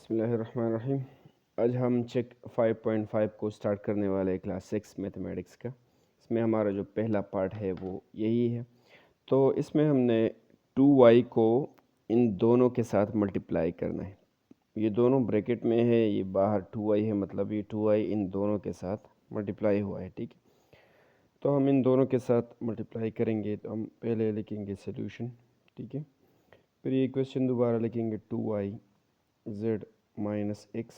बिस्मिल्लाहिर्रहमानिर्रहीम। आज हम चेक 5.5 को स्टार्ट करने वाले हैं क्लास 6 मैथमेटिक्स का। इसमें हमारा जो पहला पार्ट है वो यही है। तो इसमें हमने 2y को इन दोनों के साथ मल्टीप्लाई करना है। ये दोनों ब्रैकेट में है, ये बाहर 2y है, मतलब ये 2y इन दोनों के साथ मल्टीप्लाई हुआ है। ठीक है, तो हम इन दोनों के साथ मल्टीप्लाई करेंगे। तो हम पहले लिखेंगे सोल्यूशन। ठीक है, फिर ये इक्वेशन दोबारा लिखेंगे 2y z माइनस एक्स।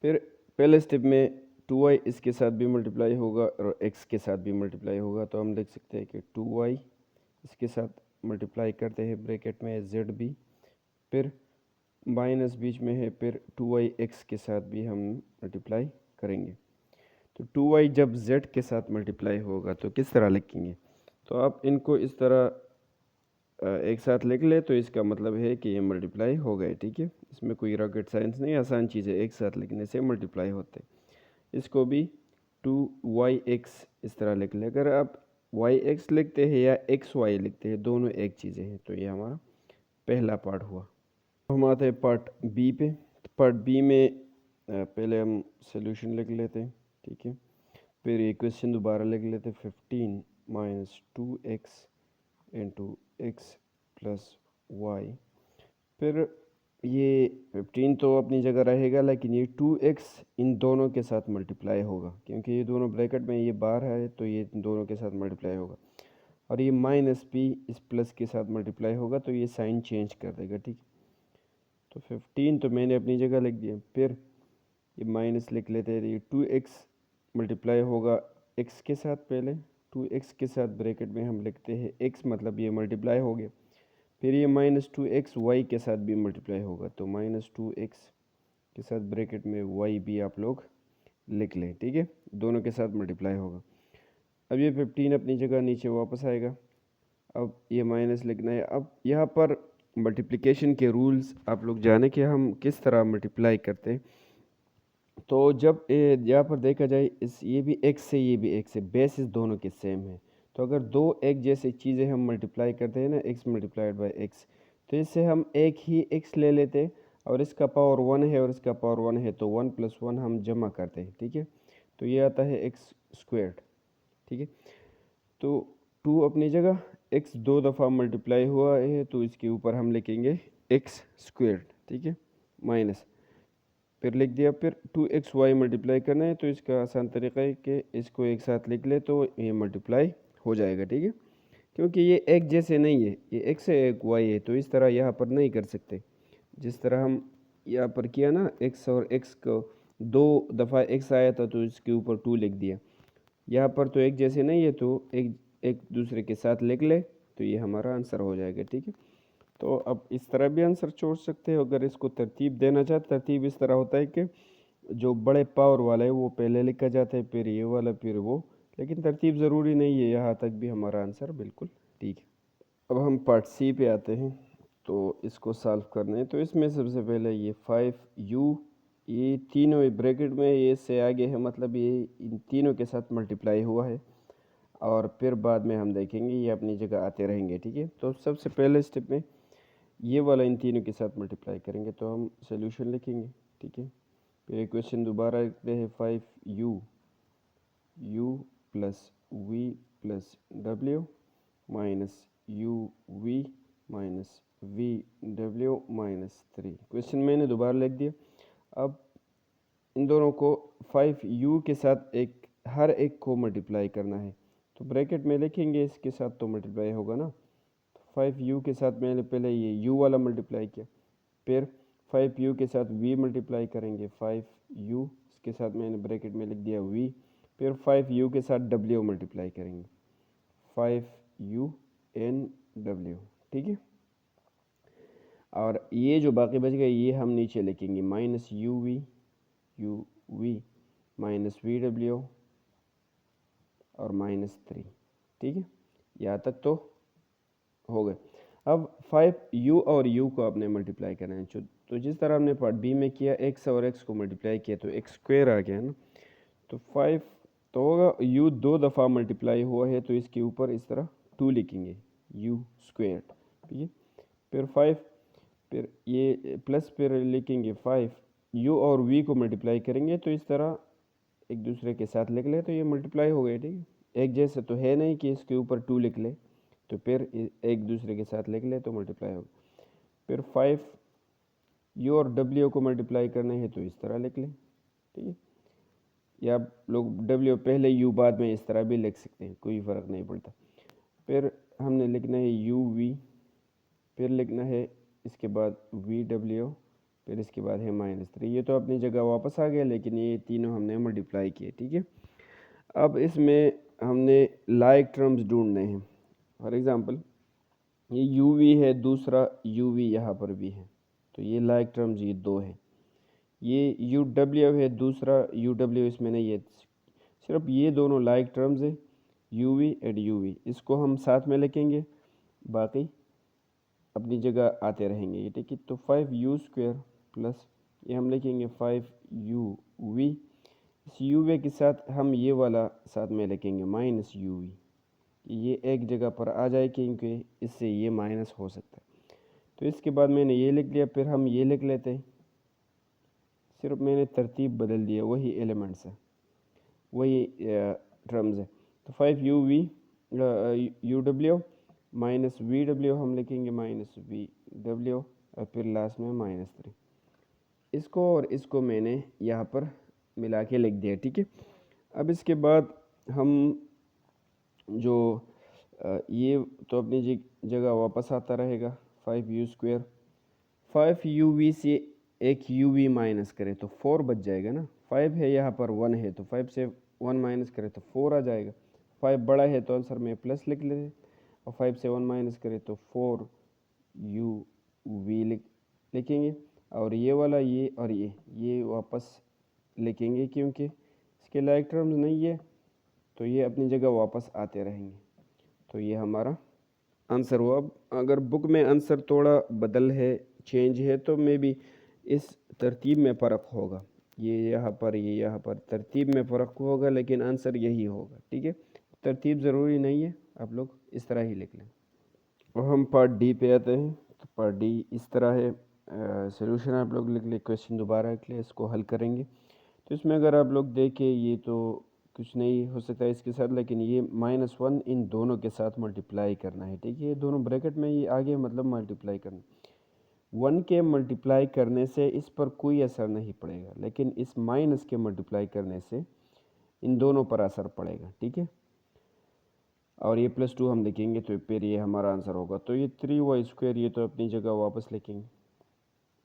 फिर पहले स्टेप में 2y इसके साथ भी मल्टीप्लाई होगा और x के साथ भी मल्टीप्लाई होगा। तो हम लिख सकते हैं कि 2y इसके साथ मल्टीप्लाई करते हैं, ब्रैकेट में z भी, फिर माइनस बीच में है, फिर 2y x के साथ भी हम मल्टीप्लाई करेंगे। तो 2y जब z के साथ मल्टीप्लाई होगा तो किस तरह लिखेंगे? तो आप इनको इस तरह एक साथ लिख ले, तो इसका मतलब है कि ये मल्टीप्लाई हो गए। ठीक है, इसमें कोई रॉकेट साइंस नहीं, आसान चीज़ है, एक साथ लिखने से मल्टीप्लाई होते। इसको भी 2yx इस तरह लिख ले। अगर आप yx लिखते हैं या xy लिखते हैं, दोनों एक चीज़ें हैं। तो ये हमारा पहला पार्ट हुआ। हम आते हैं पार्ट बी पे। पार्ट बी में पहले हम सोल्यूशन लिख लेते हैं। ठीक है, फिर इक्वेशन दोबारा लिख लेते हैं, 15 minus 2x into X plus Y. फिर ये 15 तो अपनी जगह रहेगा, लेकिन ये 2x इन दोनों के साथ मल्टीप्लाई होगा, क्योंकि ये दोनों ब्रैकेट में, ये बाहर है, तो ये दोनों के साथ मल्टीप्लाई होगा। और ये माइनस p इस प्लस के साथ मल्टीप्लाई होगा, तो ये साइन चेंज कर देगा। ठीक, तो 15 तो मैंने अपनी जगह लिख दिया। फिर ये माइनस लिख लेते हैं, ये 2x मल्टीप्लाई होगा x के साथ। पहले 2x के साथ ब्रैकेट में हम लिखते हैं x, मतलब ये मल्टीप्लाई हो गया। फिर ये माइनस 2x y के साथ भी मल्टीप्लाई होगा, तो माइनस 2x के साथ ब्रैकेट में y भी आप लोग लिख लें। ठीक है, दोनों के साथ मल्टीप्लाई होगा। अब ये 15 अपनी जगह नीचे वापस आएगा। अब ये माइनस लिखना है। अब यहाँ पर मल्टीप्लिकेशन के रूल्स आप लोग जाने कि हम किस तरह मल्टीप्लाई करते हैं। तो जब यहाँ पर देखा जाए, इस ये भी x से ये भी x से, बेसिस दोनों के सेम है। तो अगर दो एक जैसी चीज़ें हम मल्टीप्लाई करते हैं ना, x मल्टीप्लाइड बाई एक्स, तो इससे हम एक ही x ले लेते हैं, और इसका पावर 1 है और इसका पावर 1 है, तो 1 + 1 हम जमा करते हैं। ठीक है, तो ये आता है एक्स स्क्वेयर्ड। ठीक है, तो 2 अपनी जगह, x 2 दफ़ा मल्टीप्लाई हुआ है, तो इसके ऊपर हम लिखेंगे एक्स स्क्वेयर्ड। ठीक है, माइनस, फिर लिख दिया। फिर 2xy मल्टीप्लाई करना है, तो इसका आसान तरीका है कि इसको एक साथ लिख ले, तो ये मल्टीप्लाई हो जाएगा। ठीक है, क्योंकि ये एक जैसे नहीं है, ये x है एक y है, तो इस तरह यहाँ पर नहीं कर सकते। जिस तरह हम यहाँ पर किया ना, x और x को 2 दफ़ा x आया था, तो इसके ऊपर 2 लिख दिया। यहाँ पर तो एक जैसे नहीं है, तो एक एक दूसरे के साथ लिख ले, तो ये हमारा आंसर हो जाएगा। ठीक है, तो अब इस तरह भी आंसर छोड़ सकते हो। अगर इसको तरतीब देना चाहते, तरतीब इस तरह होता है कि जो बड़े पावर वाला है वो पहले लिखा जाता है, फिर ये वाला, फिर वो, लेकिन तरतीब ज़रूरी नहीं है। यहाँ तक भी हमारा आंसर बिल्कुल ठीक है। अब हम पार्ट सी पे आते हैं, तो इसको सॉल्व करने हैं। तो इसमें सबसे पहले ये 5u, ये तीनों ब्रैकेट में, ये से आगे है, मतलब ये इन तीनों के साथ मल्टीप्लाई हुआ है, और फिर बाद में हम देखेंगे ये अपनी जगह आते रहेंगे। ठीक है, तो सबसे पहले स्टेप में ये वाला इन तीनों के साथ मल्टीप्लाई करेंगे, तो हम सोल्यूशन लिखेंगे। ठीक है, फिर इक्वेशन दोबारा लिखते हैं, 5u plus v plus w minus uv minus vw minus 3। Question मैंने दोबारा लिख दिया। अब इन दोनों को 5u के साथ हर एक को मल्टीप्लाई करना है, तो ब्रैकेट में लिखेंगे इसके साथ, तो मल्टीप्लाई होगा ना। 5u के साथ मैंने पहले ये u वाला मल्टीप्लाई किया, फिर 5u के साथ v मल्टीप्लाई करेंगे, 5u इसके साथ मैंने ब्रैकेट में लिख दिया v, फिर 5u के साथ w मल्टीप्लाई करेंगे, 5u n w। ठीक है, और ये जो बाकी बच गए ये हम नीचे लिखेंगे, minus u v minus v w और माइनस 3। ठीक है, यहाँ तक तो हो गए। अब 5u और u को आपने मल्टीप्लाई करना है, तो जिस तरह हमने पार्ट बी में किया, x और x को मल्टीप्लाई किया, तो x स्क्वेयर आ गया ना। तो 5 तो होगा, u 2 दफ़ा मल्टीप्लाई हुआ है, तो इसके ऊपर इस तरह 2 लिखेंगे, u स्क्वेयर। ठीक है, फिर 5 फिर ये प्लस फिर लिखेंगे 5, u और v को मल्टीप्लाई करेंगे तो इस तरह एक दूसरे के साथ लिख ले तो ये मल्टीप्लाई हो गए, ठीक है। एक जैसे तो है नहीं कि इसके ऊपर 2 लिख ले, तो फिर एक दूसरे के साथ लिख ले तो मल्टीप्लाई होगा। फिर 5 u और w को मल्टीप्लाई करने हैं तो इस तरह लिख लें, ठीक है। या आप लोग w पहले u बाद में इस तरह भी लिख सकते हैं, कोई फ़र्क नहीं पड़ता। फिर हमने लिखना है uv, फिर लिखना है इसके बाद vw, फिर इसके बाद है -3। ये तो अपनी जगह वापस आ गया, लेकिन ये तीनों हमने मल्टीप्लाई किए, ठीक है। अब इसमें हमने लाइक टर्म्स ढूंढने हैं। फॉर एग्ज़ाम्पल ये uv है, दूसरा uv यहाँ पर भी है, तो ये लाइक टर्म्स ये दो हैं। ये uw है, दूसरा uw इसमें नहीं है, सिर्फ ये दोनों लाइक टर्म्स है uv एंड uv, इसको हम साथ में लिखेंगे, बाकी अपनी जगह आते रहेंगे ये, ठीक है। तो 5u² प्लस ये हम लिखेंगे 5uv, इस uv के साथ हम ये वाला साथ में लिखेंगे -uv, ये एक जगह पर आ जाए क्योंकि इससे ये माइनस हो सकता है। तो इसके बाद मैंने ये लिख लिया, फिर हम ये लिख लेते हैं, सिर्फ मैंने तरतीब बदल दिया, वही एलिमेंट्स है, वही टर्म्स है। तो 5uv uw माइनस vw हम लिखेंगे -vw और फिर लास्ट में -3। इसको और इसको मैंने यहाँ पर मिला के लिख दिया, ठीक है। अब इसके बाद हम जो ये तो अपनी जगह वापस आता रहेगा 5u², 5uv से एक uv माइनस करें तो 4 बच जाएगा ना, 5 है यहाँ पर 1 है, तो 5 से 1 माइनस करें तो 4 आ जाएगा। 5 बड़ा है तो आंसर में प्लस लिख लेते, और 5 से 1 माइनस करें तो 4uv लिखेंगे, और ये वाला ये और ये वापस लिखेंगे क्योंकि इसके लाइक टर्म्स नहीं है, तो ये अपनी जगह वापस आते रहेंगे। तो ये हमारा आंसर हुआ। अगर बुक में आंसर थोड़ा बदल है, चेंज है, तो मे बी इस तरतीब में फ़र्क होगा, ये यहाँ पर ये यहाँ पर तरतीब में फ़र्क होगा, लेकिन आंसर यही होगा, ठीक है। तरतीब ज़रूरी नहीं है, आप लोग इस तरह ही लिख लें। और हम पार्ट डी पे आते हैं। तो पार्ट डी इस तरह है, सॉल्यूशन आप लोग लिख ले, क्वेश्चन दोबारा लिख ले, इसको हल करेंगे। तो इसमें अगर आप लोग देखें, ये तो कुछ नहीं हो सकता इसके साथ, लेकिन ये -1 इन दोनों के साथ मल्टीप्लाई करना है, ठीक है। ये दोनों ब्रैकेट में ये आगे मतलब मल्टीप्लाई करना, 1 के मल्टीप्लाई करने से इस पर कोई असर नहीं पड़ेगा, लेकिन इस माइनस के मल्टीप्लाई करने से इन दोनों पर असर पड़ेगा, ठीक है। और ये +2 हम लिखेंगे तो फिर ये हमारा आंसर होगा। तो ये 3y² ये तो अपनी जगह वापस लिखेंगे,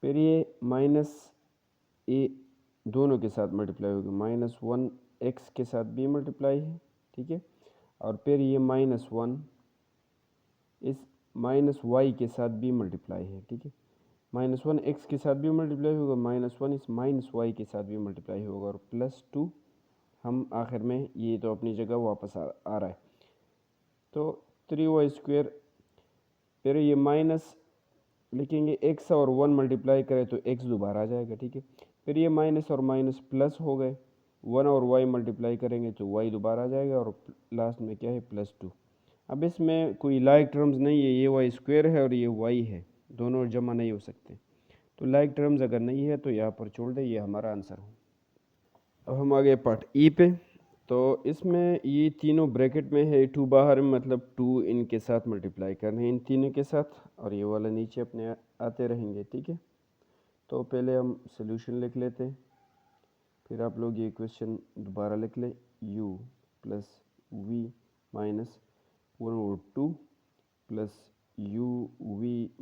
फिर ये माइनस ए दोनों के साथ मल्टीप्लाई होगी, -1 के साथ भी मल्टीप्लाई है, ठीक है। और फिर ये -1 इस -y के साथ भी मल्टीप्लाई है, ठीक है। -1 के साथ भी मल्टीप्लाई होगा, -1 इस -y के साथ भी मल्टीप्लाई होगा, और +2 हम आखिर में ये तो अपनी जगह वापस आ रहा है। तो 3y², फिर ये माइनस लिखेंगे, x और 1 मल्टीप्लाई करें तो x दोबारा आ जाएगा, ठीक है। फिर ये माइनस और माइनस प्लस हो गए, 1 और y मल्टीप्लाई करेंगे तो y दोबारा आ जाएगा, और लास्ट में क्या है +2। अब इसमें कोई लाइक टर्म्स नहीं है, ये y² है और ये y है, दोनों जमा नहीं हो सकते। तो लाइक टर्म्स अगर नहीं है तो यहाँ पर छोड़ दें, ये हमारा आंसर हो। अब हम आ गए पार्ट ई पे। तो इसमें ये तीनों ब्रैकेट में है, 2 बाहर में, मतलब 2 इनके साथ मल्टीप्लाई करने हैं इन तीनों के साथ, और ये वाला नीचे अपने आते रहेंगे, ठीक है। तो पहले हम सॉल्यूशन लिख लेते हैं, फिर आप लोग ये क्वेश्चन दोबारा लिख लें, u + v - 1/2 + uv -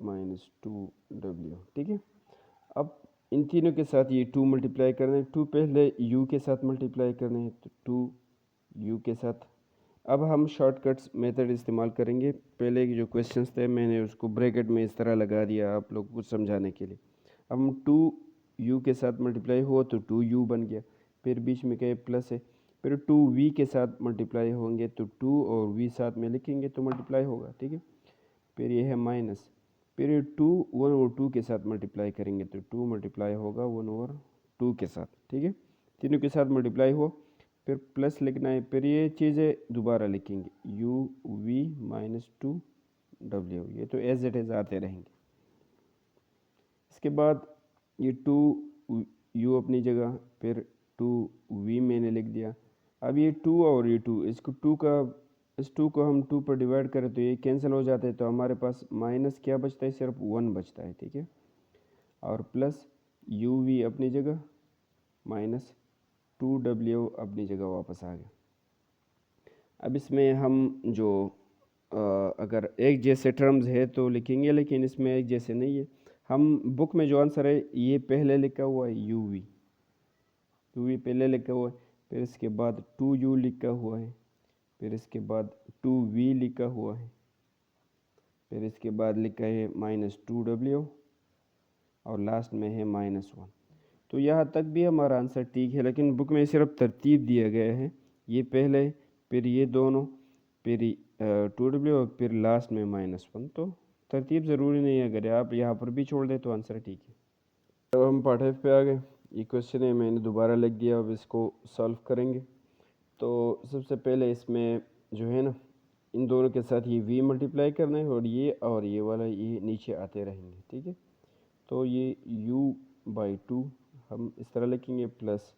2w, ठीक है। अब इन तीनों के साथ ये 2 मल्टीप्लाई करना है, 2 पहले u के साथ मल्टीप्लाई करने हैं, तो 2 u के साथ। अब हम शॉर्टकट्स मेथड इस्तेमाल करेंगे, पहले के जो क्वेश्चंस थे मैंने उसको ब्रैकेट में इस तरह लगा दिया आप लोग को समझाने के लिए। अब हम 2u के साथ मल्टीप्लाई हुआ तो 2u बन गया, फिर बीच में क्या प्लस है, फिर 2v के साथ मल्टीप्लाई होंगे तो 2 और v साथ में लिखेंगे तो मल्टीप्लाई होगा, ठीक है। फिर ये है माइनस, फिर 2 1/2 के साथ मल्टीप्लाई करेंगे तो 2 मल्टीप्लाई होगा 1/2 के साथ, ठीक है। तीनों के साथ मल्टीप्लाई हो, फिर प्लस लिखना है, फिर ये चीज़ें दोबारा लिखेंगे, uv - 2w, ये तो एज इट इज़ आते रहेंगे। इसके बाद ये 2u अपनी जगह, फिर 2v मैंने लिख दिया। अब ये 2 और ये 2, इस 2 को हम 2 पर डिवाइड करें तो ये कैंसिल हो जाते हैं, तो हमारे पास माइनस क्या बचता है, सिर्फ 1 बचता है, ठीक है। और प्लस uv अपनी जगह माइनस 2w अपनी जगह वापस आ गया। अब इसमें हम जो अगर एक जैसे टर्म्स है तो लिखेंगे, लेकिन इसमें एक जैसे नहीं है। हम बुक में जो आंसर है ये पहले लिखा हुआ है uv पहले लिखा हुआ है, फिर इसके बाद 2u लिखा हुआ है, फिर इसके बाद 2v लिखा हुआ है, फिर इसके बाद लिखा है माइनस 2w और लास्ट में है -1। तो यहाँ तक भी हमारा आंसर ठीक है, लेकिन बुक में सिर्फ तरतीब दिया गया है, ये पहले, फिर ये दोनों, फिर 2w और फिर लास्ट में -1। तो तरतीब ज़रूरी नहीं है, अगर आप यहाँ पर भी छोड़ दें तो आंसर ठीक है। अब हम पार्ट F पे आ गए। ये क्वेश्चन है, मैंने दोबारा लिख दिया, अब इसको सॉल्व करेंगे। तो सबसे पहले इसमें जो है ना, इन दोनों के साथ ये v मल्टीप्लाई करना है और ये वाला ये नीचे आते रहेंगे, ठीक है। तो ये u/2 हम इस तरह लिखेंगे, प्लस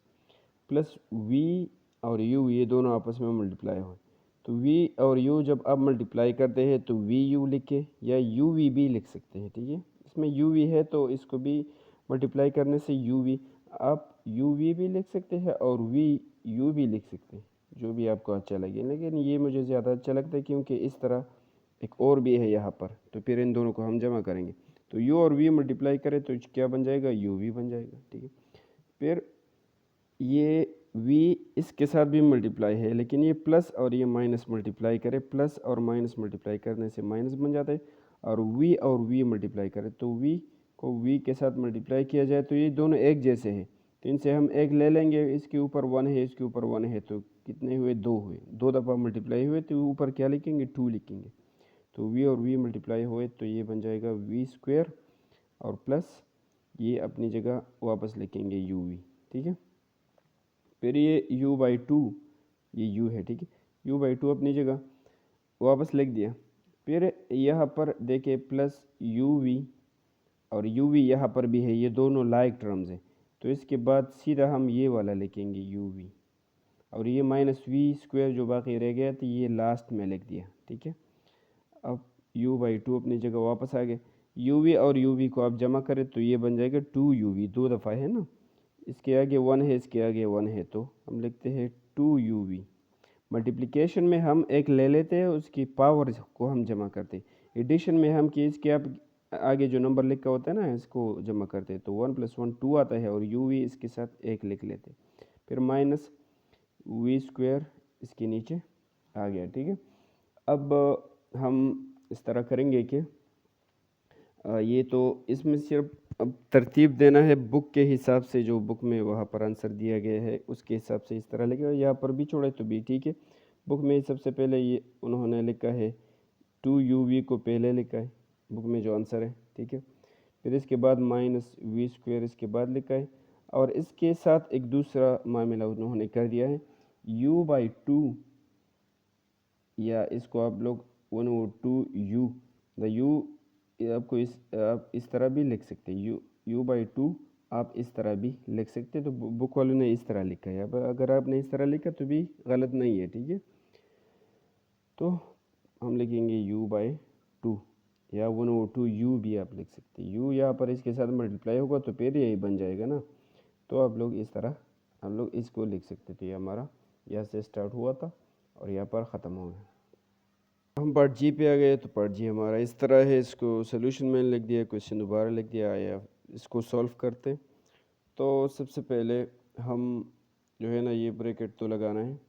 v और u ये दोनों आपस में मल्टीप्लाई हो, तो v और u जब आप मल्टीप्लाई करते हैं तो vu लिखे या uv भी लिख सकते हैं, ठीक है। इसमें uv है तो इसको भी मल्टीप्लाई करने से uv, आप uv भी लिख सकते हैं और vu भी लिख सकते हैं, जो भी आपको अच्छा लगे, लेकिन ये मुझे ज़्यादा अच्छा लगता है क्योंकि इस तरह एक और भी है यहाँ पर, तो फिर इन दोनों को हम जमा करेंगे, तो u और v मल्टीप्लाई करें तो क्या बन जाएगा, uv बन जाएगा, ठीक है। फिर ये v इसके साथ भी मल्टीप्लाई है, लेकिन ये प्लस और ये माइनस मल्टीप्लाई करें, प्लस और माइनस मल्टीप्लाई करने से माइनस बन जाता है, और v मल्टीप्लाई करें तो v को v के साथ मल्टीप्लाई किया जाए तो ये दोनों एक जैसे हैं, तो इनसे हम एक ले लेंगे, इसके ऊपर 1 है, इसके ऊपर 1 है, तो कितने हुए, 2 हुए, 2 दफ़ा मल्टीप्लाई हुए तो ऊपर क्या लिखेंगे, 2 लिखेंगे। तो v और v मल्टीप्लाई हुए तो ये बन जाएगा v² और प्लस ये अपनी जगह वापस लिखेंगे uv, ठीक है। फिर ये u/2, ये u है, ठीक है, u/2 अपनी जगह वापस लिख दिया। फिर यहाँ पर देखिए प्लस uv और uv यहाँ पर भी है, ये दोनों लाइक टर्म्स हैं, तो इसके बाद सीधा हम ये वाला लिखेंगे uv, और ये -v² जो बाकी रह गया तो ये लास्ट में लिख दिया, ठीक है। अब u/2 अपनी जगह वापस आ गए, uv और uv को आप जमा करें तो ये बन जाएगा 2uv, 2 दफ़ा है ना, इसके आगे 1 है, इसके आगे 1 है, तो हम लिखते हैं 2uv। मल्टीप्लिकेशन में हम एक ले लेते हैं, उसकी पावर को हम जमा करते हैं। एडिशन में हम कि इसके आप आगे जो नंबर लिखा होता है ना, इसको जमा करते हैं, तो 1 + 1 2 आता है, और uv इसके साथ 1 लिख लेते हैं, फिर -v² इसके नीचे आ गया, ठीक है। अब हम इस तरह करेंगे कि ये तो इसमें सिर्फ अब तरतीब देना है बुक के हिसाब से, जो बुक में वहाँ पर आंसर दिया गया है उसके हिसाब से इस तरह लिखा, यहाँ पर भी छोड़े तो भी ठीक है। बुक में सबसे पहले ये उन्होंने लिखा है 2uv को पहले लिखा है बुक में जो आंसर है, ठीक है। फिर इसके बाद -v² इसके बाद लिखा है, और इसके साथ एक दूसरा मामला उन्होंने कर दिया है u/2, या इसको आप लोग 1/2u, द u आपको आप इस तरह भी लिख सकते हैं, u/2 आप इस तरह भी लिख सकते हैं, तो बुक वालों ने इस तरह लिखा है। अब अगर आपने इस तरह लिखा तो भी गलत नहीं है, ठीक है। तो हम लिखेंगे u/2 या 1/2u भी आप लिख सकते हैं, u यहाँ पर इसके साथ मल्टीप्लाई होगा तो फिर यही बन जाएगा ना, तो आप लोग इस तरह हम लोग इसको लिख सकते थे। हमारा यहाँ से स्टार्ट हुआ था और यहाँ पर ख़त्म हो गया। हम पार्ट जी पे आ गए, तो पार्ट जी हमारा इस तरह है, इसको सोल्यूशन मैंने लिख दिया, क्वेश्चन दोबारा लिख दिया, या इसको सॉल्व करते। तो सबसे पहले हम जो है ना, ये ब्रैकेट तो लगाना है,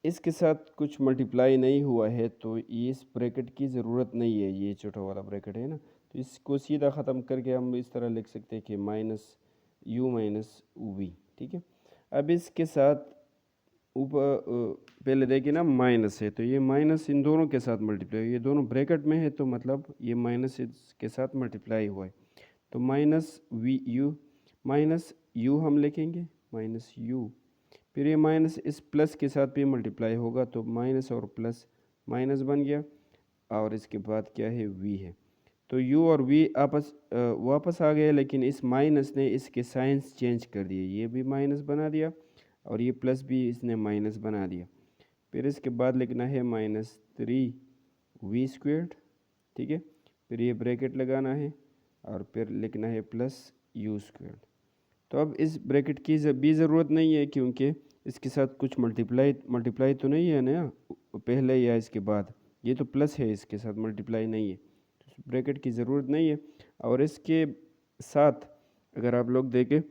इसके साथ कुछ मल्टीप्लाई नहीं हुआ है तो इस ब्रैकेट की ज़रूरत नहीं है, ये छोटा वाला ब्रैकेट है ना, तो इसको सीधा ख़त्म करके हम इस तरह लिख सकते हैं कि -u-v, ठीक है। अब इसके साथ ऊपर पहले देखिए ना माइनस है, तो ये माइनस इन दोनों के साथ मल्टीप्लाई, ये दोनों ब्रैकेट में है तो मतलब ये माइनस इसके साथ मल्टीप्लाई हुआ है, तो -u हम लिखेंगे, -u, फिर ये माइनस इस प्लस के साथ भी मल्टीप्लाई होगा तो माइनस और प्लस माइनस बन गया, और इसके बाद क्या है v है, तो u और v वापस आ गए, लेकिन इस माइनस ने इसके साइंस चेंज कर दिए, ये भी माइनस बना दिया और ये प्लस भी इसने माइनस बना दिया। फिर इसके बाद लिखना है -3v², ठीक है। फिर ये ब्रैकेट लगाना है और फिर लिखना है +u²। तो अब इस ब्रैकेट की भी ज़रूरत नहीं है, क्योंकि इसके साथ कुछ मल्टीप्लाई तो नहीं है ना पहले या इसके बाद, ये तो प्लस है, इसके साथ मल्टीप्लाई नहीं है, तो ब्रैकेट की ज़रूरत नहीं है। और इसके साथ अगर आप लोग देखें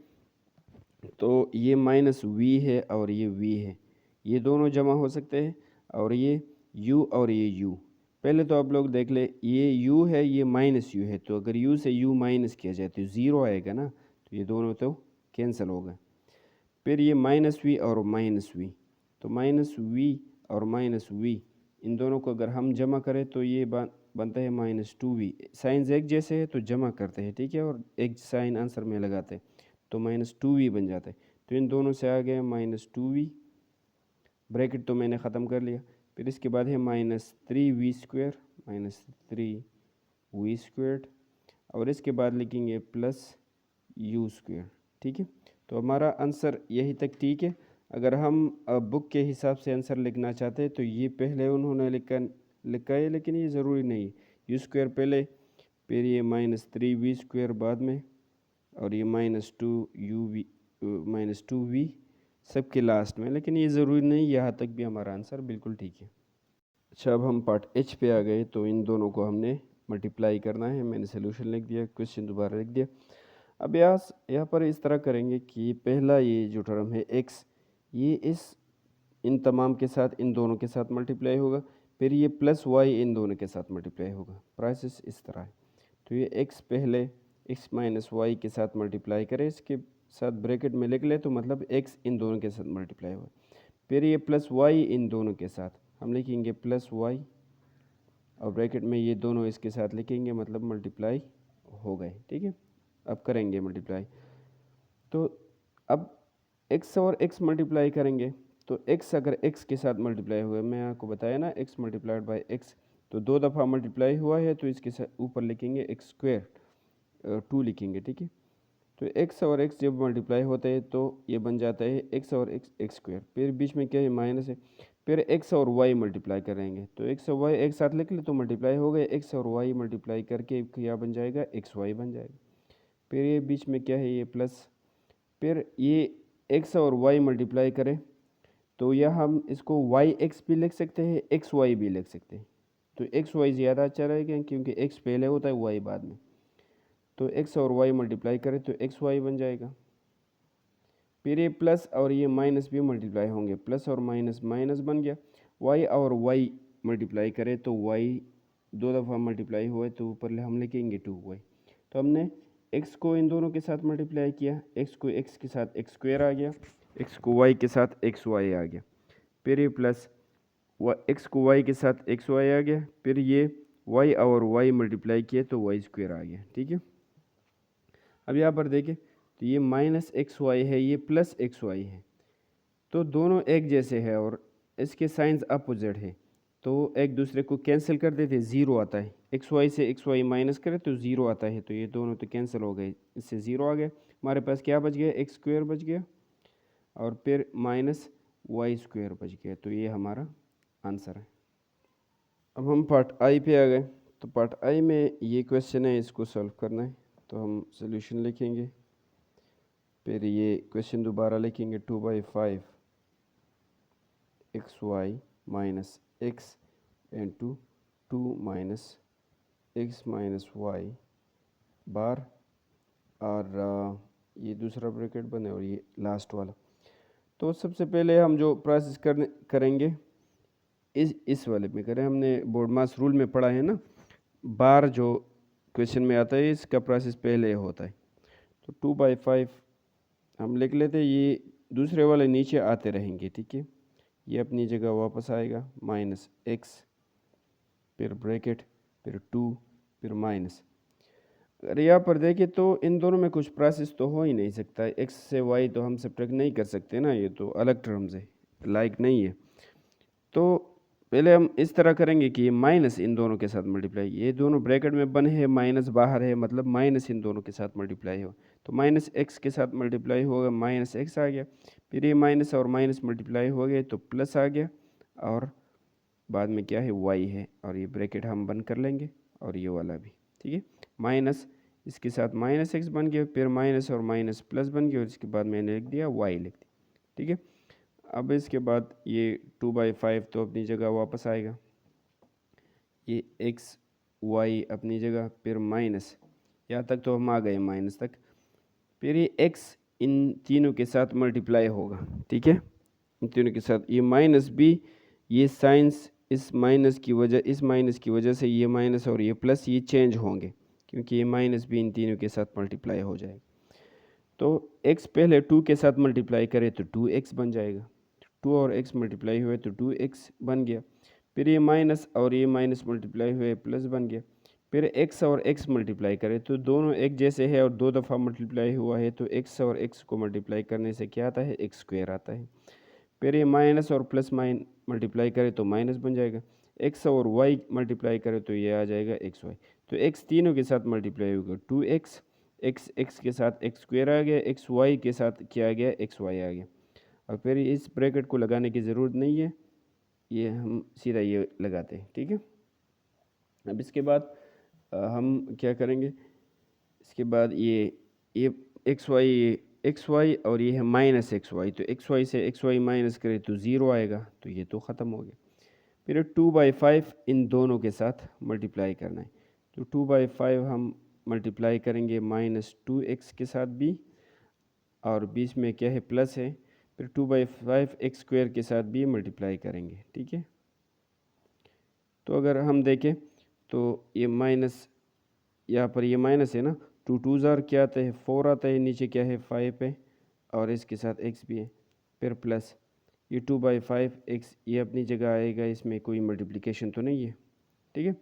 तो ये -v है और ये v है, ये दोनों जमा हो सकते हैं, और ये u और ये u। पहले तो आप लोग देख ले, ये u है, ये -u है, तो अगर u से u माइनस किया जाए तो 0 आएगा ना, तो ये दोनों तो कैंसिल हो गए। फिर ये -v और -v, तो -v और -v इन दोनों को अगर हम जमा करें तो ये बनता है -2v। साइंस एक जैसे है तो जमा करते हैं, ठीक है, और एक साइन आंसर में लगाते हैं, तो -2v बन जाता है। तो इन दोनों से आ गया -2v, ब्रैकेट तो मैंने ख़त्म कर लिया। फिर इसके बाद है -3v², -3v², और इसके बाद लिखेंगे +u², ठीक है। तो हमारा आंसर यही तक ठीक है। अगर हम बुक के हिसाब से आंसर लिखना चाहते हैं तो ये पहले उन्होंने लिखा है, लेकिन ये ज़रूरी नहीं है। u² पहले, फिर ये -3v² बाद में, और ये -2v सबके लास्ट में, लेकिन ये ज़रूरी नहीं, यहाँ तक भी हमारा आंसर बिल्कुल ठीक है। अच्छा, अब हम पार्ट एच पे आ गए, तो इन दोनों को हमने मल्टीप्लाई करना है। मैंने सोल्यूशन लिख दिया, क्वेश्चन दोबारा लिख दिया। अब यहाँ पर इस तरह करेंगे कि पहला ये जो टर्म है x, ये इन तमाम के साथ, इन दोनों के साथ मल्टीप्लाई होगा, फिर ये +y इन दोनों के साथ मल्टीप्लाई होगा। प्रोसेस इस तरह है। तो ये x पहले x - y के साथ मल्टीप्लाई करें, इसके साथ ब्रैकेट में लिख ले, तो मतलब x इन दोनों के साथ मल्टीप्लाई होगा। फिर ये +y इन दोनों के साथ हम लिखेंगे +y, और ब्रैकेट में ये दोनों इसके साथ लिखेंगे, मतलब मल्टीप्लाई हो गए, ठीक है। अब करेंगे मल्टीप्लाई, तो अब x और x मल्टीप्लाई करेंगे, तो x अगर x के साथ मल्टीप्लाई हुआ, मैं आपको बताया ना x मल्टीप्लाइड बाय x, तो 2 दफ़ा मल्टीप्लाई हुआ है, तो इसके साथ ऊपर लिखेंगे x², 2 लिखेंगे, ठीक है। तो x और x जब मल्टीप्लाई होते हैं तो ये बन जाता है x और x², फिर बीच में क्या है, माइनस है। फिर x और y मल्टीप्लाई करेंगे, तो x और y एक साथ लिख ले तो मल्टीप्लाई हो गए, x और y मल्टीप्लाई करके क्या बन जाएगा, xy बन जाएगा। फिर ये बीच में क्या है, ये प्लस, फिर ये x और y मल्टीप्लाई करें, तो यह हम इसको yx भी लिख सकते हैं, xy भी लिख सकते हैं। तो xy ज़्यादा अच्छा रहेगा, क्योंकि x पहले होता है, y बाद में। तो x और y मल्टीप्लाई करें तो xy बन जाएगा। फिर ये प्लस और ये माइनस भी मल्टीप्लाई होंगे, प्लस और माइनस माइनस बन गया। y और y मल्टीप्लाई करें तो y 2 दफ़ा मल्टीप्लाई हुआ है, तो ऊपर हम लिखेंगे 2y। तो हमने x को इन दोनों के साथ मल्टीप्लाई किया, x को x के साथ x² आ गया, x को y के साथ xy आ गया। फिर ये प्लस x को y के साथ xy आ गया, फिर ये y और y मल्टीप्लाई किए तो y² आ गया, ठीक है। अब यहाँ पर देखें, तो ये -xy है, ये +xy है, तो दोनों एक जैसे हैं और इसके साइंस अपोजिट है, तो एक दूसरे को कैंसिल कर देते, 0 आता है। xy से xy माइनस करें तो 0 आता है, तो ये दोनों तो कैंसिल हो गए, इससे 0 आ गया। हमारे पास क्या बच गया, x² बच गया, और फिर -y² बच गया, तो ये हमारा आंसर है। अब हम पार्ट आई पे आ गए, तो पार्ट आई में ये क्वेश्चन है, इसको सॉल्व करना है, तो हम सोल्यूशन लिखेंगे। फिर ये क्वेश्चन दोबारा लिखेंगे, 2/5 xy minus x into 2 minus x minus y bar, और ये दूसरा ब्रैकेट बने और ये लास्ट वाला। तो सबसे पहले हम जो प्रोसेस करेंगे इस वाले में करें। हमने बोर्ड मास रूल में पढ़ा है ना, बार जो क्वेश्चन में आता है इसका प्रोसेस पहले होता है। तो 2/5 हम लिख लेते हैं, ये दूसरे वाले नीचे आते रहेंगे, ठीक है। ये अपनी जगह वापस आएगा, -x, फिर ब्रैकेट, फिर 2, फिर माइनस। अगर यहाँ पर देखें तो इन दोनों में कुछ प्रोसेस तो हो ही नहीं सकता है, x से y तो हम सब्ट्रैक्ट नहीं कर सकते ना, ये तो अलग टर्म्स है, लाइक नहीं है। तो पहले हम इस तरह करेंगे कि ये माइनस इन दोनों के साथ मल्टीप्लाई, ये दोनों ब्रैकेट में बने हैं, माइनस बाहर है, मतलब माइनस इन दोनों के साथ मल्टीप्लाई हो, तो माइनस एक्स के साथ मल्टीप्लाई होगा, माइनस एक्स आ गया, फिर ये माइनस और माइनस मल्टीप्लाई हो गए तो प्लस आ गया, और बाद में क्या है वाई है, और ये ब्रैकेट हम बंद कर लेंगे, और ये वाला भी ठीक है, माइनस इसके साथ माइनस एक्स बन गया, फिर माइनस और माइनस प्लस बन गया, और इसके बाद मैंने लिख दिया वाई लिख दिया, ठीक है। अब इसके बाद ये 2/5 तो अपनी जगह वापस आएगा, ये एक्स वाई अपनी जगह, फिर माइनस, यहाँ तक तो हम आ गए माइनस तक, फिर ये एक्स इन तीनों के साथ मल्टीप्लाई होगा, ठीक है, इन तीनों के साथ, ये माइनस भी, ये साइंस इस माइनस की वजह से ये माइनस और ये प्लस ये चेंज होंगे, क्योंकि ये माइनस भी इन तीनों के साथ मल्टीप्लाई हो जाएगा। तो x पहले 2 के साथ मल्टीप्लाई करे तो 2x बन जाएगा, 2 और x मल्टीप्लाई हुए तो 2x बन गया, फिर ये माइनस और ये माइनस मल्टीप्लाई हुए प्लस बन गया, फिर x और x मल्टीप्लाई करे तो दोनों एक जैसे है और 2 दफ़ा मल्टीप्लाई हुआ है, तो x और x को मल्टीप्लाई करने से क्या आता है, x स्क्वायर आता है, फिर ये माइनस और प्लस मल्टीप्लाई करे तो माइनस बन जाएगा, x और y मल्टीप्लाई करे तो ये आ जाएगा एक्स वाई, तो x तीनों के साथ मल्टीप्लाई होगा 2x, x के साथ x स्क्वायर आ गया, x y के साथ क्या आ गया, x y आ गया। और फिर इस ब्रैकेट को लगाने की ज़रूरत नहीं है, ये हम सीधा ये लगाते हैं, ठीक है। अब इसके बाद हम क्या करेंगे, इसके बाद ये एक्स वाई और ये है माइनस एक्स वाई, तो एक्स वाई से एक्स वाई माइनस करें तो ज़ीरो आएगा, तो ये तो ख़त्म हो गया। फिर 2/5 इन दोनों के साथ मल्टीप्लाई करना है, तो 2/5 हम मल्टीप्लाई करेंगे -2x के साथ भी, और बीच में क्या है प्लस है, फिर 2/5 एक्स स्क्वायर के साथ भी मल्टीप्लाई करेंगे, ठीक है। तो अगर हम देखें तो ये माइनस, यहाँ पर ये माइनस है ना, 2 2 ज़ार क्या आता है 4 आता है, नीचे क्या है 5 है, और इसके साथ x भी है, फिर प्लस ये 2/5 x ये अपनी जगह आएगा, इसमें कोई मल्टीप्लिकेशन तो नहीं है, ठीक है।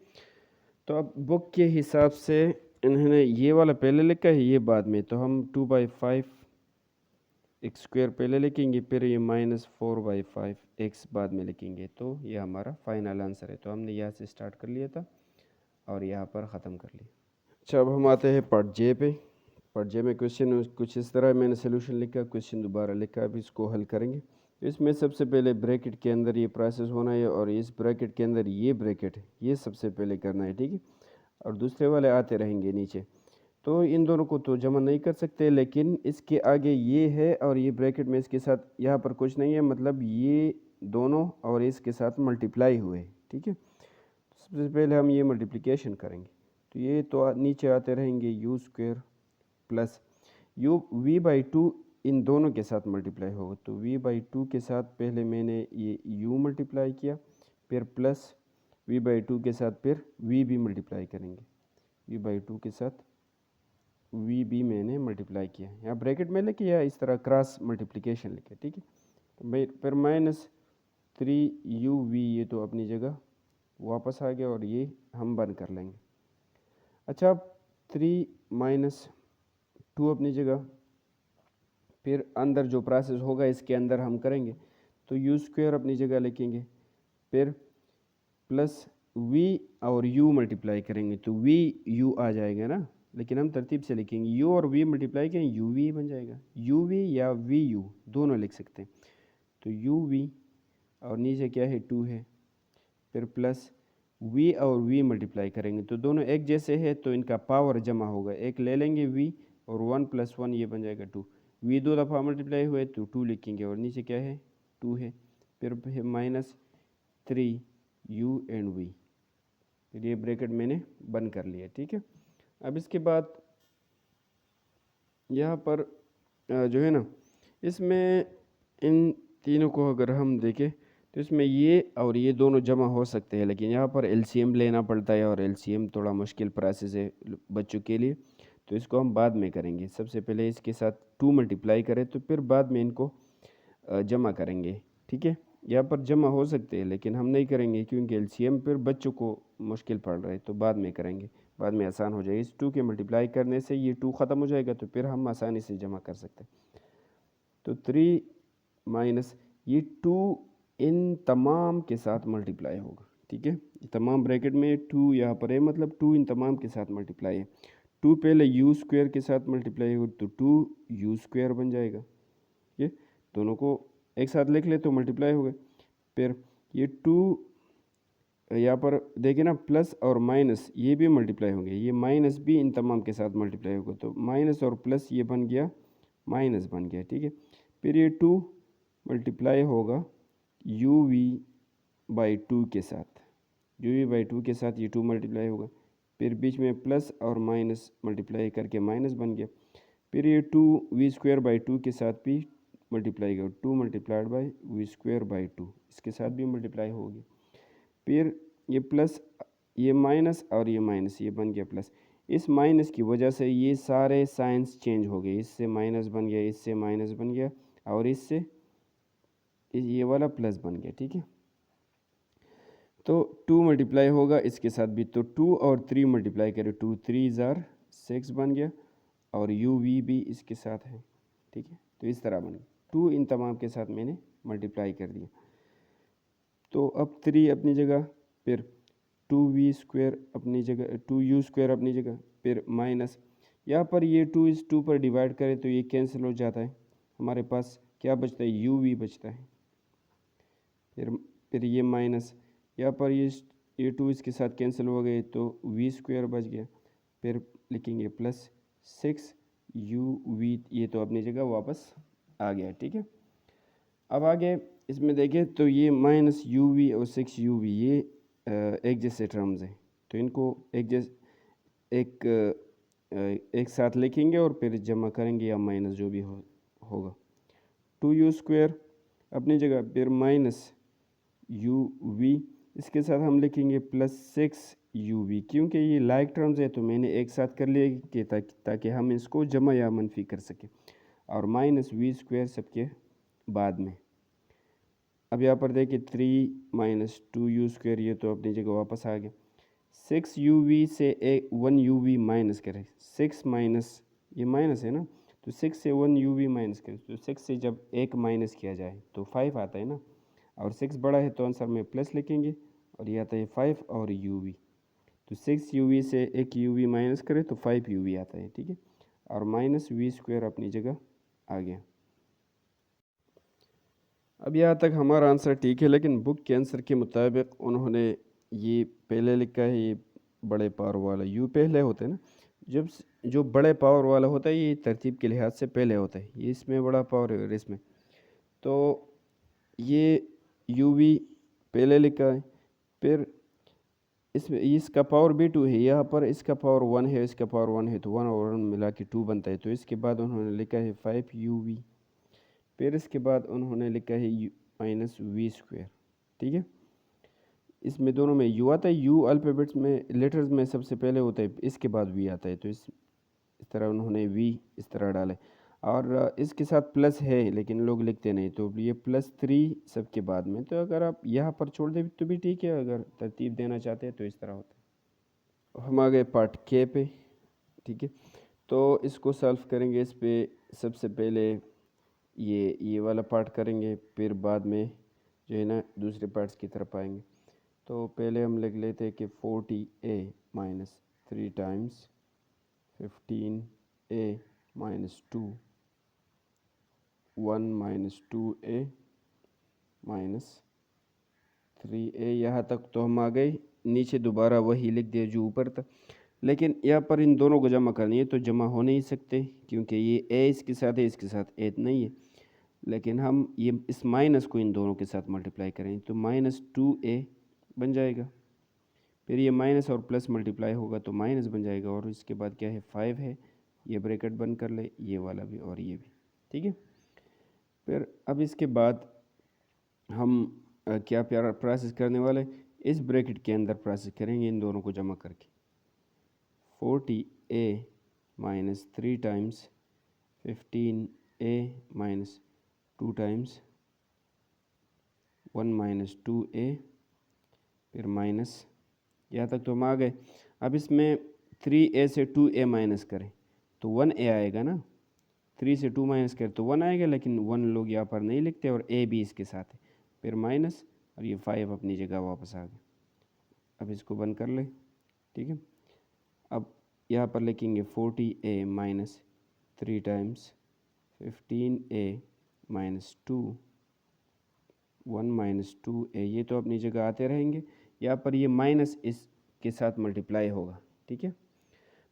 तो अब बुक के हिसाब से इन्होंने ये वाला पहले लिखा है, ये बाद में, तो हम 2/5 एक्स स्क्वायर पहले लिखेंगे, फिर ये -4/5 एक्स बाद में लिखेंगे, तो ये हमारा फाइनल आंसर है। तो हमने यहाँ से स्टार्ट कर लिया था और यहाँ पर ख़त्म कर लिया। अच्छा, अब हम आते हैं पार्ट जे पे। पार्ट जे में क्वेश्चन कुछ इस तरह मैंने सोल्यूशन लिखा, क्वेश्चन दोबारा लिखा, अब इसको हल करेंगे। तो इसमें सबसे पहले ब्रैकेट के अंदर ये प्रोसेस होना है, और इस ब्रैकेट के अंदर ये ब्रैकेट है, ये सबसे पहले करना है, ठीक है, और दूसरे वाले आते रहेंगे नीचे। तो इन दोनों को तो जमा नहीं कर सकते, लेकिन इसके आगे ये है और ये ब्रैकेट में इसके साथ यहाँ पर कुछ नहीं है, मतलब ये दोनों और इसके साथ मल्टीप्लाई हुए, ठीक है। सबसे पहले हम ये मल्टीप्लिकेशन करेंगे, तो ये तो नीचे आते रहेंगे you square plus you v/2 इन दोनों के साथ मल्टीप्लाई होगा, तो v/2 के साथ पहले मैंने ये u मल्टीप्लाई किया, फिर प्लस v/2 के साथ फिर v भी मल्टीप्लाई करेंगे, v/2 के साथ v भी मैंने मल्टीप्लाई किया, यहाँ ब्रैकेट में लिखे या इस तरह क्रॉस मल्टीप्लिकेशन लिखे, ठीक है। तो फिर -3uv ये तो अपनी जगह वापस आ गया, और ये हम बंद कर लेंगे। अच्छा, 3 - 2 अपनी जगह, फिर अंदर जो प्रोसेस होगा इसके अंदर हम करेंगे, तो यू स्क्वायर अपनी जगह लिखेंगे, फिर प्लस v और u मल्टीप्लाई करेंगे, तो v u आ जाएगा ना, लेकिन हम तरतीब से लिखेंगे, u और v मल्टीप्लाई करें u v बन जाएगा, u v या v u दोनों लिख सकते हैं। तो u v और नीचे क्या है 2 है, फिर प्लस v और v मल्टीप्लाई करेंगे, तो दोनों एक जैसे है तो इनका पावर जमा होगा, एक ले लेंगे v और 1 + 1 ये बन जाएगा 2, v 2 दफ़ा मल्टीप्लाई हुए तो 2 लिखेंगे, और नीचे क्या है 2 है, फिर -3u एंड v, फिर ये ब्रैकेट मैंने बंद कर लिया, ठीक है। अब इसके बाद यहाँ पर जो है ना, इसमें इन तीनों को अगर हम देखें तो इसमें ये और ये दोनों जमा हो सकते हैं, लेकिन यहाँ पर एलसीएम लेना पड़ता है, और एलसीएम थोड़ा मुश्किल प्रोसेस है बच्चों के लिए, तो इसको हम बाद में करेंगे। सबसे पहले इसके साथ 2 मल्टीप्लाई करें, तो फिर बाद में इनको जमा करेंगे, ठीक है। यहाँ पर जमा हो सकते हैं लेकिन हम नहीं करेंगे, क्योंकि एलसीएम फिर बच्चों को मुश्किल पड़ रहा है, तो बाद में करेंगे, बाद में आसान हो जाएगी। इस 2 के मल्टीप्लाई करने से ये 2 ख़त्म हो जाएगा, तो फिर हम आसानी से जमा कर सकते हैं। तो 3 - ये 2 इन तमाम के साथ मल्टीप्लाई होगा, ठीक है। तमाम ब्रैकेट में 2 यहाँ पर है, मतलब 2 इन तमाम के साथ मल्टीप्लाई है। 2 पहले यू स्क्वायर के साथ मल्टीप्लाई होगा तो 2 यू स्क्वायर बन जाएगा, ये दोनों को एक साथ लिख ले तो मल्टीप्लाई हो गए। फिर ये 2 यहाँ पर देखिए ना, प्लस और माइनस ये भी मल्टीप्लाई होंगे, ये माइनस भी इन तमाम के साथ मल्टीप्लाई होगा, तो माइनस और प्लस ये बन गया माइनस बन गया, ठीक है। फिर ये 2 मल्टीप्लाई होगा यू वी बाई 2 के साथ, यू वी बाई 2 के साथ ये 2 मल्टीप्लाई होगा। फिर बीच में प्लस और माइनस मल्टीप्लाई करके माइनस बन गया। फिर ये 2 वी स्क्वायर बाई 2 के साथ भी मल्टीप्लाई करो, 2 multiplied by V square by 2, इसके साथ भी मल्टीप्लाई होगी। फिर ये प्लस, ये माइनस और ये माइनस, ये बन गया प्लस। इस माइनस की वजह से ये सारे साइंस चेंज हो गए, इससे माइनस बन गया, इससे माइनस बन गया, और इससे ये वाला प्लस बन गया, ठीक है। तो 2 मल्टीप्लाई होगा इसके साथ भी, तो 2 और 3 मल्टीप्लाई करें, 2 3 ज़ार 6 बन गया, और यू वी भी इसके साथ है, ठीक है। तो इस तरह बन गया, 2 इन तमाम के साथ मैंने मल्टीप्लाई कर दिया। तो अब 3 अपनी जगह, फिर 2 वी स्क्वायर अपनी जगह, 2 यू स्क्वायर अपनी जगह, फिर माइनस यहाँ पर ये 2 इस 2 पर डिवाइड करें तो ये कैंसिल हो जाता है, हमारे पास क्या बचता है, यू वी बचता है। फिर ये माइनस, यहाँ पर ये 2 इसके साथ कैंसिल हो गए तो वी स्क्वायर बच गया। फिर लिखेंगे प्लस 6 यू वी, ये तो अपनी जगह वापस आ गया, ठीक है। अब आगे इसमें देखें तो ये माइनस यू वी और 6 यू वी ये एक जैसे टर्म्स हैं, तो इनको एक साथ लिखेंगे और फिर जमा करेंगे या माइनस जो भी होगा। 2 यू स्क्वायर अपनी जगह, फिर माइनस यू वी, इसके साथ हम लिखेंगे प्लस 6 यू वी, क्योंकि ये लाइक टर्म्स है तो मैंने एक साथ कर लिया कि ताकि हम इसको जमा या मनफी कर सकें, और माइनस वी स्क्वायर सबके बाद में। अब यहाँ पर देखिए 3 माइनस 2 यू स्क्वायर, ये तो अपनी जगह वापस आ गया। 6 यू वी से 1 यू वी माइनस करें, 6 माइनस ये माइनस है ना, तो 6 से 1 यू वी माइनस करें, तो 6 से जब 1 माइनस किया जाए तो 5 आता है ना, और 6 बड़ा है तो आंसर में प्लस लिखेंगे, और ये आता है 5 और यू वी, तो 6 यू वी से 1 यू वी माइनस करें तो 5 यू वी आता है, ठीक है। और माइनस वी स्क्वायर अपनी जगह आ गया। अब यहाँ तक हमारा आंसर ठीक है, लेकिन बुक के आंसर के मुताबिक उन्होंने ये पहले लिखा है, ये बड़े पावर वाला यू पहले होता है ना, जब जो बड़े पावर वाला होता है ये तरतीब के लिहाज से पहले होता है, ये इसमें बड़ा पावर है और इसमें, तो ये यू वी पहले लिखा है। फिर इसमें इसका पावर भी 2 है, यहाँ पर इसका पावर 1 है, इसका पावर 1 है, तो 1 और 1 मिला के 2 बनता है, तो इसके बाद उन्होंने लिखा है 5 यू वी। फिर इसके बाद उन्होंने लिखा है माइनस वी स्क्वायर, ठीक है। इसमें दोनों में यू आता है, यू अल्फ़ाबेट्स में लेटर्स में सबसे पहले होता है, इसके बाद वी आता है, तो इस तरह उन्होंने वी इस तरह डाले, और इसके साथ प्लस है लेकिन लोग लिखते नहीं, तो ये +3 सबके बाद में, तो अगर आप यहाँ पर छोड़ दें तो भी ठीक है, अगर तरतीब देना चाहते हैं तो इस तरह होता है। हम आ गए पार्ट के पे, ठीक है। तो इसको सॉल्व करेंगे, इस पे सबसे पहले ये वाला पार्ट करेंगे, फिर बाद में जो है ना दूसरे पार्ट्स की तरफ आएंगे। तो पहले हम लिख लेते हैं कि 40a minus 3 times 15a minus 2 1 minus 2a minus 3a, यहाँ तक तो हम आ गए। नीचे दोबारा वही लिख दिया जो ऊपर था, लेकिन यहाँ पर इन दोनों को जमा करनी है तो जमा हो नहीं सकते, क्योंकि ये a इसके साथ है, इसके साथ a नहीं है, लेकिन हम ये इस माइनस को इन दोनों के साथ मल्टीप्लाई करें तो -2a बन जाएगा। फिर ये माइनस और प्लस मल्टीप्लाई होगा तो माइनस बन जाएगा, और इसके बाद क्या है 5 है, ये ब्रैकेट बंद कर ले, ये वाला भी और ये भी, ठीक है। फिर अब इसके बाद हम क्या प्यारा प्रोसेस करने वाले, इस ब्रैकेट के अंदर प्रोसेस करेंगे इन दोनों को जमा करके। 40a minus 3 times 15a minus 2 times 1 minus 2a, फिर माइनस, यहाँ तक तो हम आ गए। अब इसमें 3a से 2a माइनस करें तो 1a आएगा ना, 3 से 2 माइनस करें तो 1 आएगा, लेकिन 1 लोग यहाँ पर नहीं लिखते और a भी इसके साथ है, फिर माइनस, और ये 5 अपनी जगह वापस आ गया। अब इसको बंद कर ले, ठीक है। अब यहाँ पर लिखेंगे 40a minus 3 times 15a minus 2, 1 minus 2a, ये तो अपनी जगह आते रहेंगे। यहाँ पर ये माइनस इसके साथ मल्टीप्लाई होगा, ठीक है,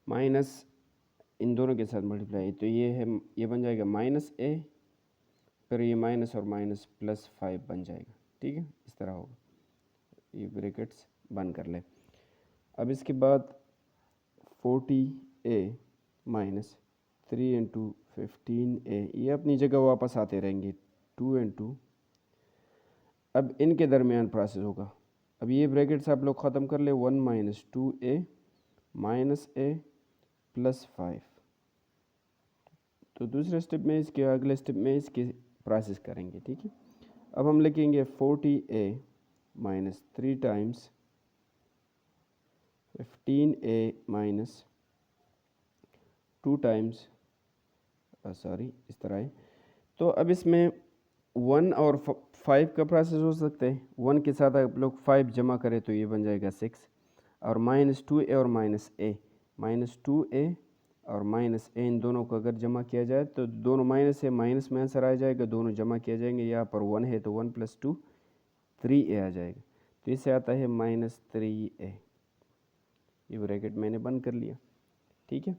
माइनस इन दोनों के साथ मल्टीप्लाई, तो ये है, ये बन जाएगा माइनस a, फिर ये माइनस और माइनस प्लस 5 बन जाएगा, ठीक है, इस तरह होगा। ये ब्रैकेट्स बंद कर ले। अब इसके बाद 40a माइनस 3 इंटू 15a, ये अपनी जगह वापस आते रहेंगे, 2 इंटू, अब इनके दरमियान प्रोसेस होगा। अब ये ब्रैकेट्स आप लोग ख़त्म कर ले, 1 minus 2a minus a plus 5। तो दूसरे स्टेप में इसके, अगले स्टेप में इसके प्रोसेस करेंगे, ठीक है। अब हम लिखेंगे 40a minus 3 times 15a minus 2 times, sorry इस तरह है। तो अब इसमें 1 और 5 का प्रोसेस हो सकता है। 1 के साथ आप लोग 5 जमा करें तो ये बन जाएगा 6, और माइनस 2a और माइनस a, माइनस 2a और माइनस a, इन दोनों को अगर जमा किया जाए तो दोनों माइनस है, माइनस में आंसर आ जाएगा, दोनों जमा किया जाएंगे। यहाँ पर 1 है तो 1 प्लस 2 3a आ जाएगा, तो इससे आता है माइनस 3a। ये ब्रैकेट मैंने बंद कर लिया, ठीक है।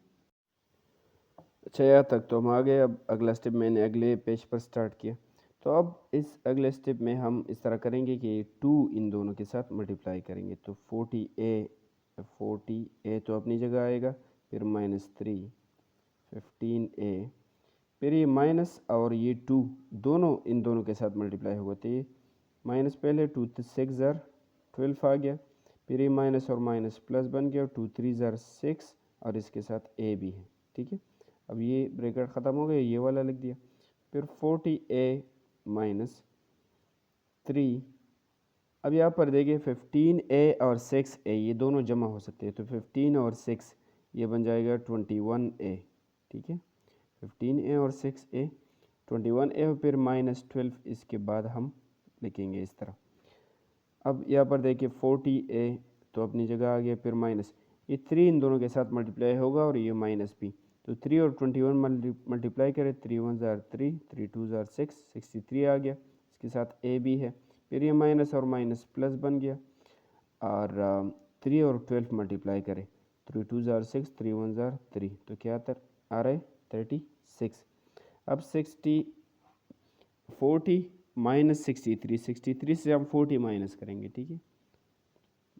अच्छा, यहाँ तक तो हम आ गए। अब अगला स्टेप मैंने अगले पेज पर स्टार्ट किया। तो अब इस अगले स्टेप में हम इस तरह करेंगे कि 2 इन दोनों के साथ मल्टीप्लाई करेंगे, तो 40a तो अपनी जगह आएगा, फिर माइनस 3 15a, फिर ये माइनस और ये 2 दोनों इन दोनों के साथ मल्टीप्लाई होगा, तो ये माइनस पहले 2 6 ज़र 12 आ गया, फिर ये माइनस और माइनस प्लस बन गया, 2 3 ज़र 6, और इसके साथ a भी है, ठीक है। अब ये ब्रैकेट ख़त्म हो गया, ये वाला लिख दिया। फिर 40a माइनस 3, अब यहाँ पर देखिए 15a और 6a ये दोनों जमा हो सकते हैं, तो 15 और 6 ये बन जाएगा 21a, ठीक है। 15a और 6a 21a, और फिर माइनस 12 इसके बाद हम लिखेंगे इस तरह। अब यहाँ पर देखिए 40a तो अपनी जगह आ गया, फिर माइनस ये 3 इन दोनों के साथ मल्टीप्लाई होगा, और ये माइनस भी, तो 3 और 21 मल्टीप्लाई करें, 3 1 ज़ार 3, 3 2 ज़ार 6, 63 आ गया, इसके साथ a भी है, फिर ये माइनस और माइनस प्लस बन गया, और 3 और 12 मल्टीप्लाई करें, 3 2 ज़ार 6, 3 1 ज़ार 3, तो क्या आ रहा है 36। अब 40 माइनस 63 से हम 40 माइनस करेंगे, ठीक है,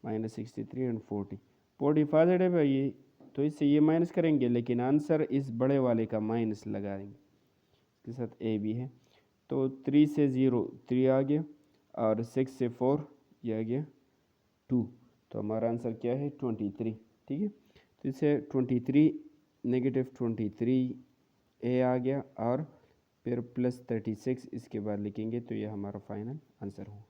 माइनस 63 एंड 40 पॉजिटिव है ये, तो इससे ये माइनस करेंगे, लेकिन आंसर इस बड़े वाले का माइनस लगा देंगे, इसके साथ a भी है, तो 3 से 0 3 आ गया, और 6 से 4 ये आ गया 2, तो हमारा आंसर क्या है 23, ठीक है। तो इससे 23 नेगेटिव 23 a आ गया, और फिर प्लस 36 इसके बाद लिखेंगे, तो ये हमारा फाइनल आंसर हो।